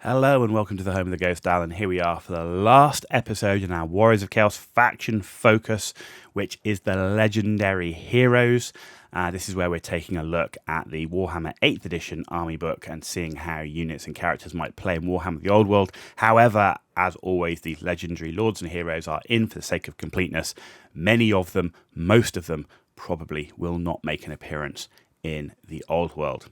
Hello and welcome to the home of the Ghost Dal, and here we are for the last episode in our Warriors of Chaos faction focus, which is the legendary heroes. This is where we're taking a look at the Warhammer 8th edition army book and seeing how units and characters might play in Warhammer The Old World. However, as always, these legendary lords and heroes are in for the sake of completeness. Many of them, most of them, probably will not make an appearance in the Old World.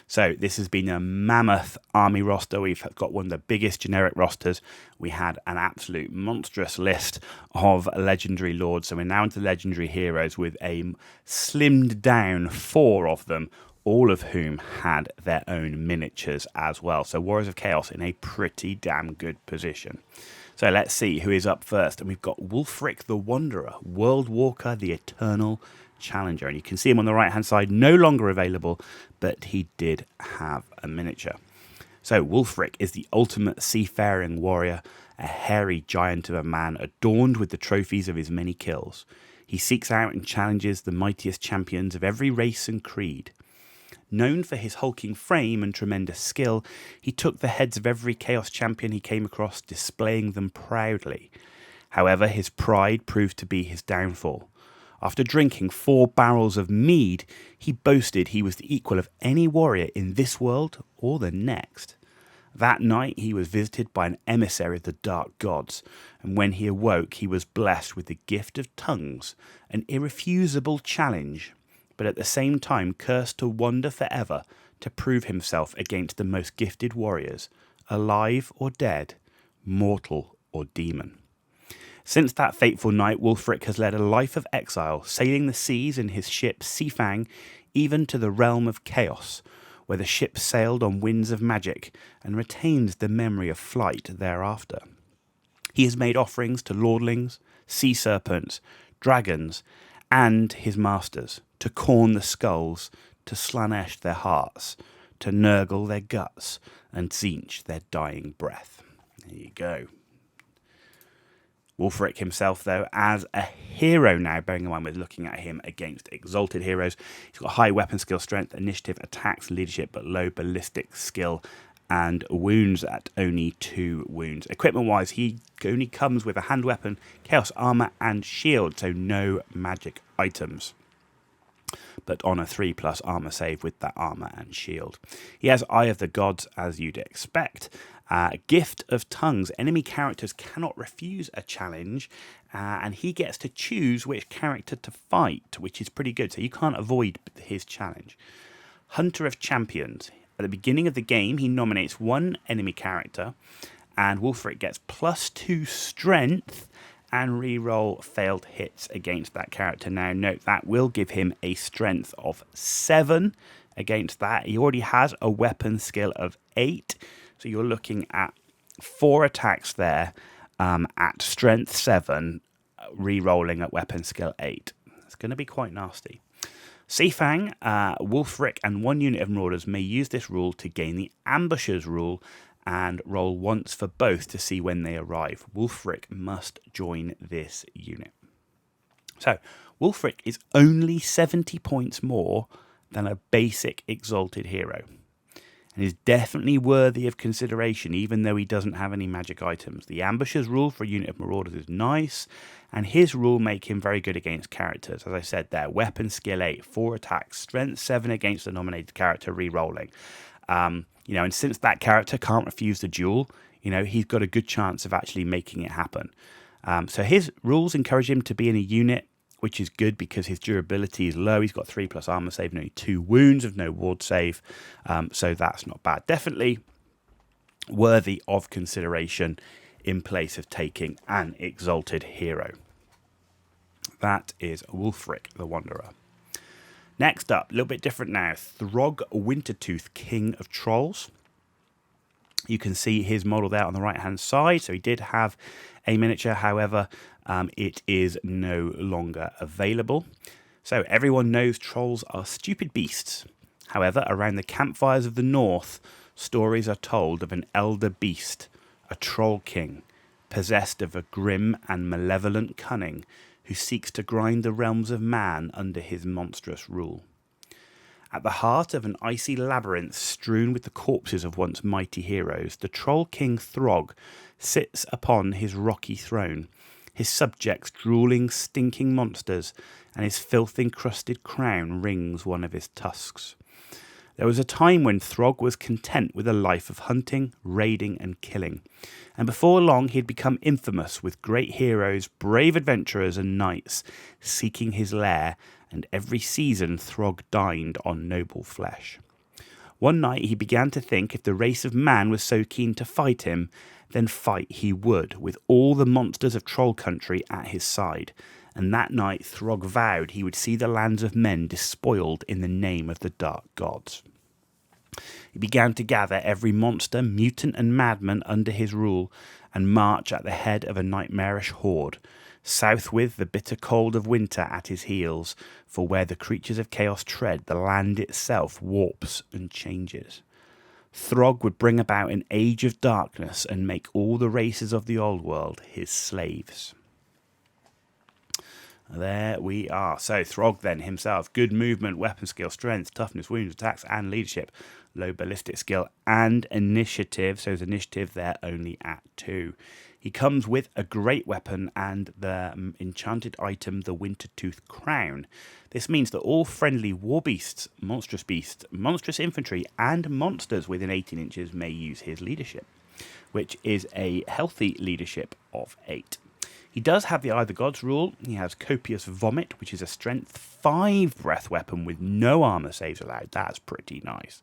So this has been a mammoth army roster. We've got one of the biggest generic rosters. We had an absolute monstrous list of legendary lords. So we're now into legendary heroes with a slimmed down 4 of them, all of whom had their own miniatures as well. So Warriors of Chaos in a pretty damn good position. So let's see who is up first. And we've got Wulfric the Wanderer, World Walker, the Eternal Challenger, and you can see him on the right hand side, no longer available, but he did have a miniature. So Wulfric is the ultimate seafaring warrior, a hairy giant of a man adorned with the trophies of his many kills. He seeks out and challenges the mightiest champions of every race and creed. Known for his hulking frame and tremendous skill, he took the heads of every chaos champion he came across, displaying them proudly. However, his pride proved to be his downfall. After drinking 4 barrels of mead, he boasted he was the equal of any warrior in this world or the next. That night he was visited by an emissary of the dark gods, and when he awoke he was blessed with the gift of tongues, an irrefusable challenge, but at the same time cursed to wander forever to prove himself against the most gifted warriors, alive or dead, mortal or demon. Since that fateful night, Wulfric has led a life of exile, sailing the seas in his ship Seafang, even to the realm of chaos, where the ship sailed on winds of magic and retains the memory of flight thereafter. He has made offerings to lordlings, sea serpents, dragons, and his masters, to Khorne the skulls, to Slanesh their hearts, to Nurgle their guts, and Tzeentch their dying breath. There you go. Wulfric himself, though, as a hero now, bearing in mind we're looking at him against exalted heroes. He's got high weapon skill, strength, initiative, attacks, leadership, but low ballistic skill and wounds at only 2 wounds. Equipment-wise, he only comes with a hand weapon, chaos armor, and shield, so no magic items, but on a 3+ armor save with that armor and shield. He has Eye of the Gods, as you'd expect. Gift of Tongues. Enemy characters cannot refuse a challenge, and he gets to choose which character to fight, which is pretty good, so you can't avoid his challenge. Hunter of Champions. At the beginning of the game, he nominates 1 enemy character, and Wulfric gets +2 strength and reroll failed hits against that character. Now, note that will give him a strength of 7 against that. He already has a weapon skill of 8, so you're looking at 4 attacks there at strength 7, re-rolling at weapon skill 8. It's going to be quite nasty. Seafang, Wulfric, and 1 unit of Marauders may use this rule to gain the Ambushers rule and roll once for both to see when they arrive. Wulfric must join this unit. So, Wulfric is only 70 points more than a basic exalted hero, and is definitely worthy of consideration, even though he doesn't have any magic items. The Ambushers rule for a unit of Marauders is nice, and his rule make him very good against characters. As I said there, weapon skill 8, 4 attacks, strength 7 against the nominated character, re-rolling. And since that character can't refuse the duel, he's got a good chance of actually making it happen. So his rules encourage him to be in a unit, which is good because his durability is low. He's got 3+ armor save and only 2 wounds of no ward save. So that's not bad. Definitely worthy of consideration in place of taking an exalted hero. That is Wulfric the Wanderer. Next up, a little bit different now, Throg Wintertooth, King of Trolls. You can see his model there on the right-hand side. So he did have a miniature, however, it is no longer available. So everyone knows trolls are stupid beasts. However, around the campfires of the north, stories are told of an elder beast, a troll king, possessed of a grim and malevolent cunning, who seeks to grind the realms of man under his monstrous rule. At the heart of an icy labyrinth strewn with the corpses of once mighty heroes, the troll king Throg sits upon his rocky throne, his subjects drooling, stinking monsters, and his filth-encrusted crown rings one of his tusks. There was a time when Throg was content with a life of hunting, raiding, and killing, and before long he had become infamous with great heroes, brave adventurers, and knights seeking his lair, and every season Throg dined on noble flesh. One night he began to think if the race of man was so keen to fight him, then fight he would, with all the monsters of Troll Country at his side, and that night Throg vowed he would see the lands of men despoiled in the name of the dark gods. He began to gather every monster, mutant and madman under his rule, and march at the head of a nightmarish horde, south with the bitter cold of winter at his heels, for where the creatures of chaos tread, the land itself warps and changes. Throg would bring about an age of darkness and make all the races of the old world his slaves. There we are. So Throg then himself, good movement, weapon skill, strength, toughness, wounds, attacks, and leadership. Low ballistic skill and initiative. So his initiative there only at 2. He comes with a great weapon and the enchanted item, the Wintertooth Crown. This means that all friendly war beasts, monstrous infantry, and monsters within 18 inches may use his leadership, which is a healthy leadership of 8. He does have the Eye of the Gods rule. He has Copious Vomit, which is a strength 5 breath weapon with no armor saves allowed. That's pretty nice.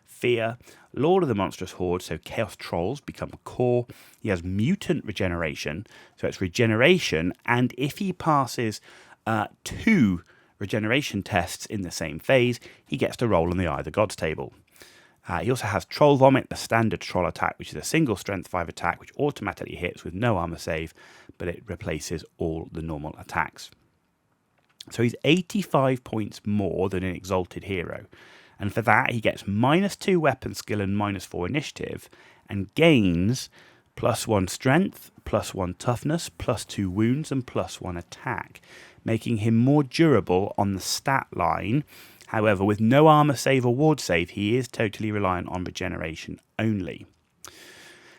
Fear, Lord of the Monstrous Horde, so Chaos Trolls become a core. He has Mutant Regeneration, so it's regeneration, and if he passes 2 regeneration tests in the same phase, he gets to roll on the Eye of the Gods table. He also has Troll Vomit, the standard troll attack, which is a single strength 5 attack, which automatically hits with no armor save, but it replaces all the normal attacks. So he's 85 points more than an Exalted Hero, and for that he gets -2 weapon skill and -4 initiative, and gains +1 strength, +1 toughness, +2 wounds, and +1 attack, making him more durable on the stat line. However, with no armor save or ward save, he is totally reliant on regeneration only.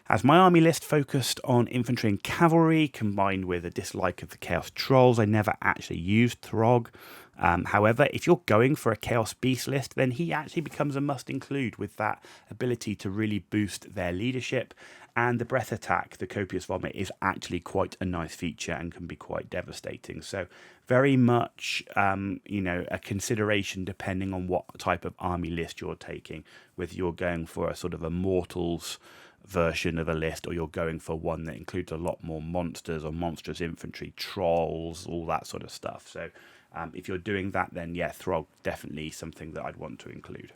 As my army list focused on infantry and cavalry, combined with a dislike of the Chaos Trolls, I never actually used Throg. However, if you're going for a Chaos Beast list, then he actually becomes a must-include with that ability to really boost their leadership. And the breath attack, the Copious Vomit, is actually quite a nice feature and can be quite devastating. So very much, a consideration depending on what type of army list you're taking, whether you're going for a sort of a Mortals version of a list or you're going for one that includes a lot more monsters or monstrous infantry, trolls, all that sort of stuff. So if you're doing that, then yeah, Throg definitely something that I'd want to include.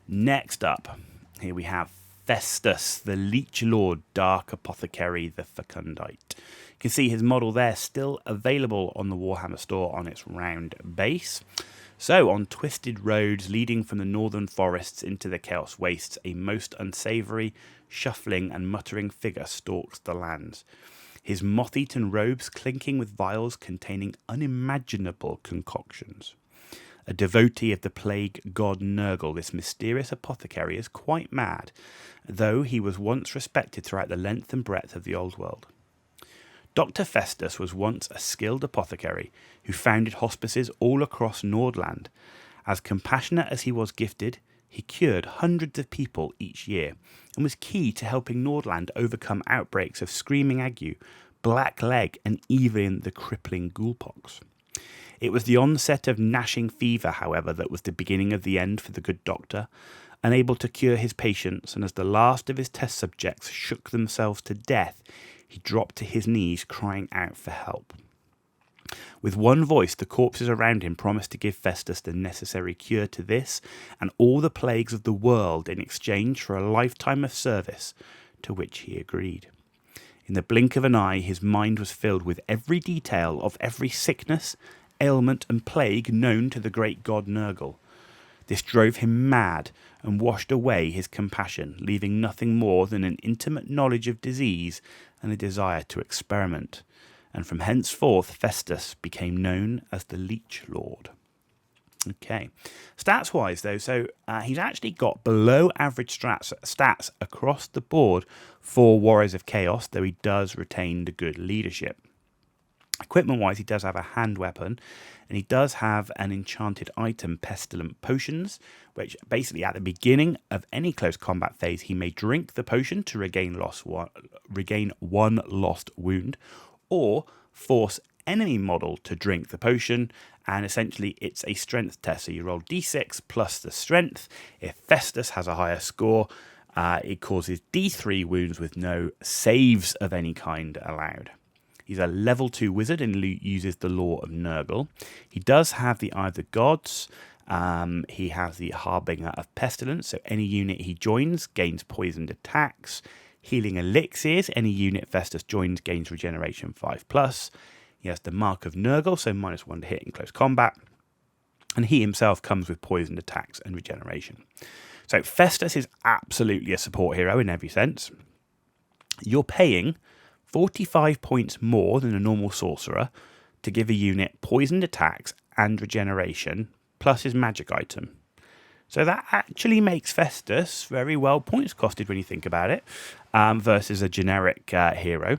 Next up, here we have Festus, the Leech Lord, Dark Apothecary, the Fecundite. You can see his model there, still available on the Warhammer store on its round base. So, on twisted roads leading from the northern forests into the Chaos Wastes, a most unsavoury, shuffling and muttering figure stalks the lands. His moth-eaten robes clinking with vials containing unimaginable concoctions. A devotee of the plague god Nurgle, this mysterious apothecary is quite mad, though he was once respected throughout the length and breadth of the old world. Dr. Festus was once a skilled apothecary who founded hospices all across Nordland. As compassionate as he was gifted, he cured hundreds of people each year and was key to helping Nordland overcome outbreaks of screaming ague, black leg, and even the crippling ghoulpox. It was the onset of gnashing fever, however, that was the beginning of the end for the good doctor. Unable to cure his patients, and as the last of his test subjects shook themselves to death, he dropped to his knees, crying out for help. With one voice, the corpses around him promised to give Festus the necessary cure to this and all the plagues of the world in exchange for a lifetime of service, to which he agreed. In the blink of an eye, his mind was filled with every detail of every sickness, ailment, and plague known to the great god Nurgle. This drove him mad and washed away his compassion, leaving nothing more than an intimate knowledge of disease and a desire to experiment. And from henceforth Festus became known as the Leech Lord. Okay. Stats-wise, though, so he's actually got below-average stats across the board for Warriors of Chaos, though he does retain the good leadership. Equipment-wise, he does have a hand weapon, and he does have an enchanted item, Pestilent Potions, which basically at the beginning of any close combat phase, he may drink the potion to regain one lost wound, or force enemy model to drink the potion, and essentially it's a strength test. So you roll d6 plus the strength. If Festus has a higher score, it causes d3 wounds with no saves of any kind allowed. He's a level 2 wizard and uses the Law of Nurgle. He does have the Eye of the Gods. He has the Harbinger of Pestilence, so any unit he joins gains poisoned attacks. Healing Elixirs, any unit Festus joins gains regeneration 5+. He has the Mark of Nurgle, so -1 to hit in close combat. And he himself comes with poisoned attacks and regeneration. So Festus is absolutely a support hero in every sense. You're paying 45 points more than a normal sorcerer to give a unit poisoned attacks and regeneration, plus his magic item. So that actually makes Festus very well points costed when you think about it, versus a generic hero.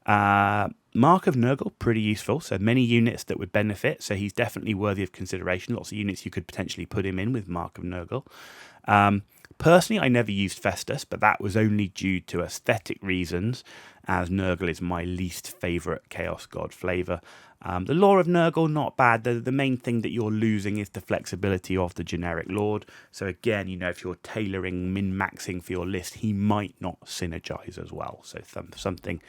Mark of Nurgle, pretty useful. So many units that would benefit. So he's definitely worthy of consideration. Lots of units you could potentially put him in with Mark of Nurgle. Personally, I never used Festus, but that was only due to aesthetic reasons, as Nurgle is my least favourite Chaos God flavour. The Law of Nurgle, not bad. The main thing that you're losing is the flexibility of the generic Lord. So again, if you're tailoring, min-maxing for your list, he might not synergize as well. So something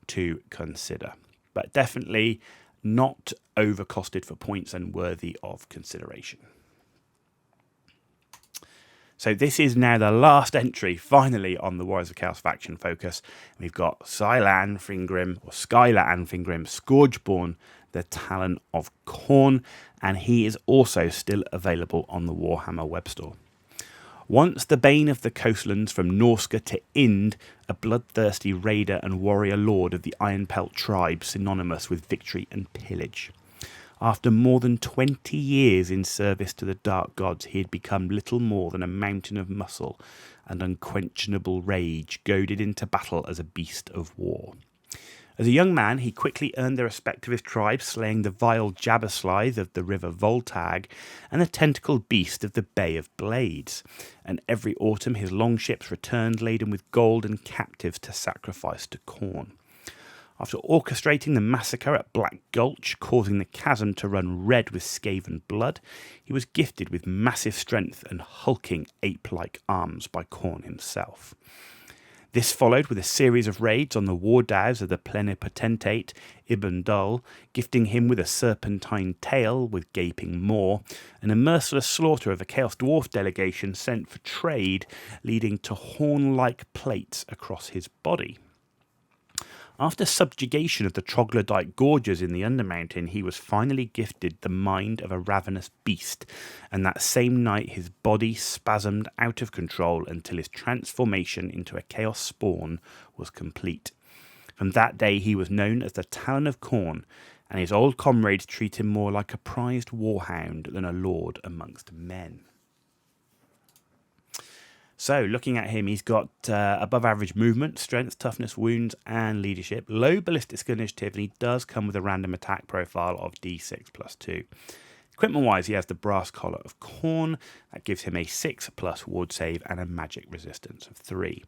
to consider. But definitely not overcosted for points and worthy of consideration. So this is now the last entry, finally, on the Warriors of Chaos faction focus. We've got Skylar Anfingrim, Scourgeborn, the Talon of Khorne, and he is also still available on the Warhammer web store. Once the bane of the coastlands from Norska to Ind, a bloodthirsty raider and warrior lord of the Ironpelt tribe synonymous with victory and pillage. After more than 20 years in service to the Dark Gods, he had become little more than a mountain of muscle and unquenchable rage, goaded into battle as a beast of war. As a young man, he quickly earned the respect of his tribe, slaying the vile Jabberslithe of the river Voltag and the tentacled beast of the Bay of Blades. And every autumn his longships returned laden with gold and captives to sacrifice to Khorne. After orchestrating the massacre at Black Gulch, causing the chasm to run red with skaven blood, he was gifted with massive strength and hulking ape-like arms by Khorne himself. This followed with a series of raids on the war dhows of the plenipotentate Ibn Dul, gifting him with a serpentine tail with gaping maw, and a merciless slaughter of a Chaos Dwarf delegation sent for trade, leading to horn-like plates across his body. After subjugation of the troglodyte gorges in the Undermountain, he was finally gifted the mind of a ravenous beast, and that same night his body spasmed out of control until his transformation into a chaos spawn was complete. From that day he was known as the Talon of Khorne, and his old comrades treat him more like a prized warhound than a lord amongst men. So, looking at him, he's got above average movement, strength, toughness, wounds, and leadership. Low ballistic skill initiative, and he does come with a random attack profile of d6 plus 2. Equipment-wise, he has the brass collar of Khorne. That gives him a 6+ ward save and a magic resistance of 3.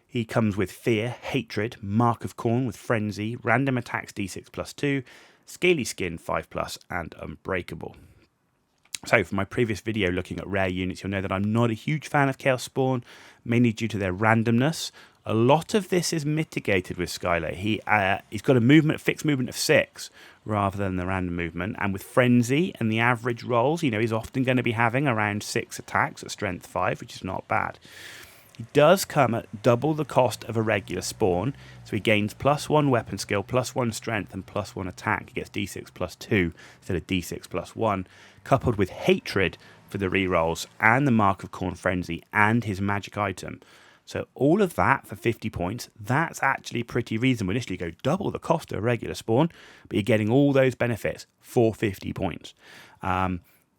He comes with Fear, Hatred, Mark of Khorne with Frenzy, random attacks d6 plus 2, Scaly Skin 5+, and Unbreakable. So, from my previous video looking at rare units, you'll know that I'm not a huge fan of Chaos Spawn, mainly due to their randomness. A lot of this is mitigated with Skylar. He's got a fixed movement of 6 rather than the random movement, and with Frenzy and the average rolls, he's often going to be having around 6 attacks at strength 5, which is not bad. He does come at double the cost of a regular spawn, so he gains +1 weapon skill, +1 strength, and +1 attack. He gets d6 plus 2 instead of d6 plus 1, coupled with Hatred for the rerolls and the Mark of Khorne Frenzy and his magic item. So all of that for 50 points, that's actually pretty reasonable. Initially you go double the cost of a regular spawn, but you're getting all those benefits for 50 points.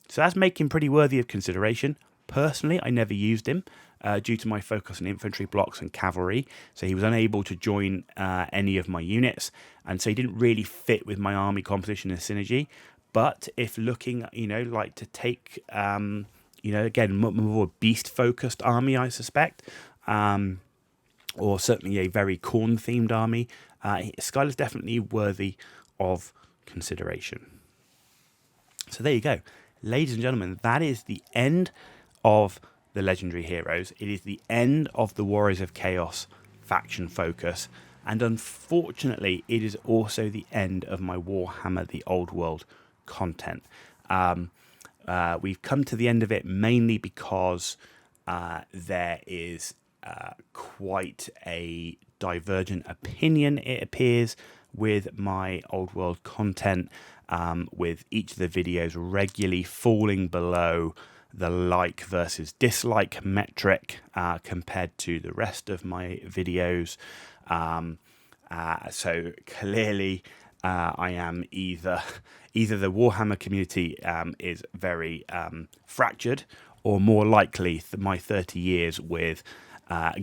So that's making him pretty worthy of consideration. Personally, I never used him due to my focus on infantry blocks and cavalry, so he was unable to join any of my units, and so he didn't really fit with my army composition and synergy. But if looking, like to take, again, more a beast-focused army, I suspect, or certainly a very corn-themed army, Skylar's definitely worthy of consideration. So there you go. Ladies and gentlemen, that is the end of the Legendary Heroes. It is the end of the Warriors of Chaos faction focus. And unfortunately, it is also the end of my Warhammer The Old World content. We've come to the end of it mainly because there is quite a divergent opinion, it appears, with my Old World content, with each of the videos regularly falling below the like versus dislike metric compared to the rest of my videos. So clearly I am either the Warhammer community is very fractured, or more likely my 30 years with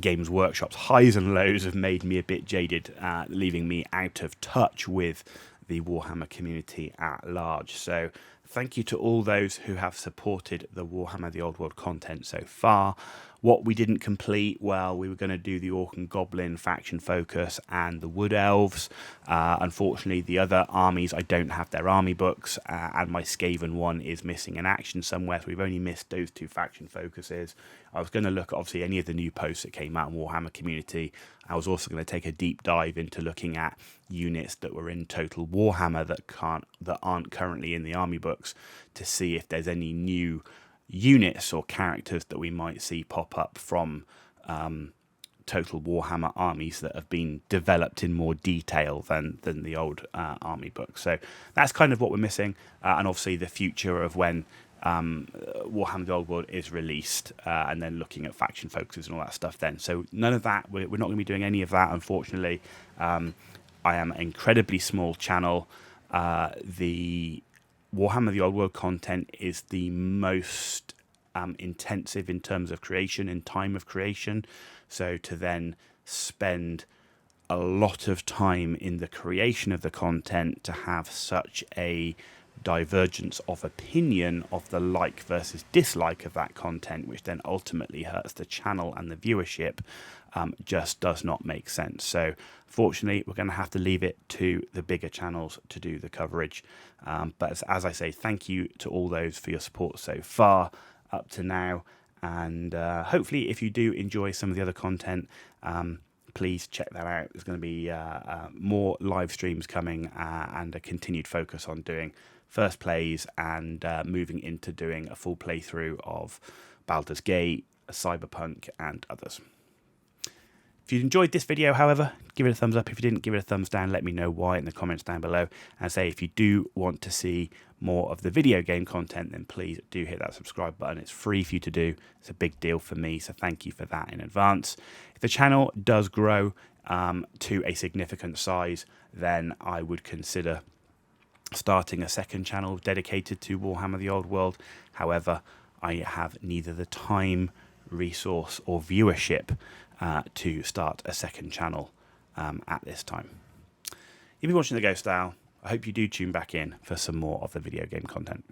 Games Workshop's highs and lows have made me a bit jaded, leaving me out of touch with the Warhammer community at large. So thank you to all those who have supported the Warhammer The Old World content so far. What we didn't complete, well, we were going to do the Orc and Goblin faction focus and the Wood Elves. Unfortunately, the other armies, I don't have their army books, and my Skaven one is missing an action somewhere, so we've only missed those two faction focuses. I was going to look at, obviously, any of the new posts that came out in Warhammer community. I was also going to take a deep dive into looking at units that were in Total Warhammer that aren't currently in the army books, to see if there's any new units or characters that we might see pop up from Total Warhammer armies that have been developed in more detail than the old army book. So that's kind of what we're missing, and obviously the future of when Warhammer The Old World is released, and then looking at faction focuses and all that stuff then. So none of that, we're not going to be doing any of that, unfortunately. I am an incredibly small channel. The Warhammer The Old World content is the most intensive in terms of creation and time of creation. So to then spend a lot of time in the creation of the content, to have such a divergence of opinion of the like versus dislike of that content, which then ultimately hurts the channel and the viewership, just does not make sense. So fortunately, we're going to have to leave it to the bigger channels to do the coverage. But as I say, thank you to all those for your support so far up to now. And hopefully, if you do enjoy some of the other content, please check that out. There's going to be more live streams coming, and a continued focus on doing first plays and moving into doing a full playthrough of Baldur's Gate, Cyberpunk, and others. If you enjoyed this video, however, give it a thumbs up. If you didn't, give it a thumbs down. Let me know why in the comments down below. And say if you do want to see more of the video game content, then please do hit that subscribe button. It's free for you to do. It's a big deal for me, so thank you for that in advance. If the channel does grow to a significant size, then I would consider starting a second channel dedicated to Warhammer The Old World. However, I have neither the time, resource, or viewership to start a second channel at this time. If you're watching the Ghost Style, I hope you do tune back in for some more of the video game content.